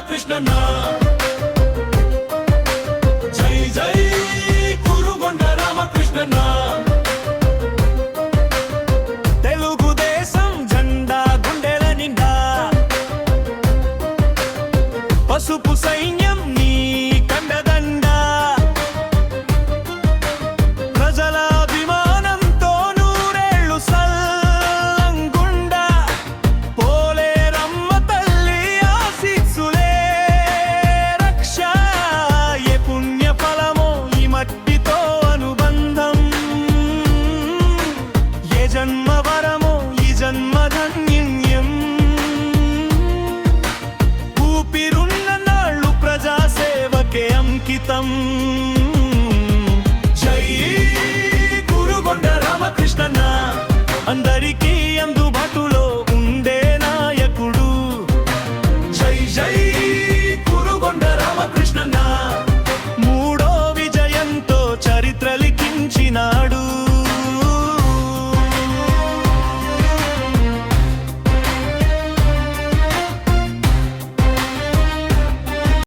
రామకృష్ణన్న జై జై కురుగొండ రామకృష్ణన్న తెలుగుదేశం జెండా గుండెల నిండా పసుపు సైన్యం నీ కండదండ ప్రజల అభిమానంతో నూరేళ్లు సల్లంగుండ పోలేరమ్మ తల్లి ఆశీస్సులే రక్ష ఏ పుణ్య ఫలమో ఈ మట్టితో అనుబంధం ఏ జన్మ వరమో ఈ జన్మధన్యం ఊపిరున్న నాళ్ళు ప్రజాసేవకే అంకితం జై కురుగొండ రామకృష్ణన్న అందరికీ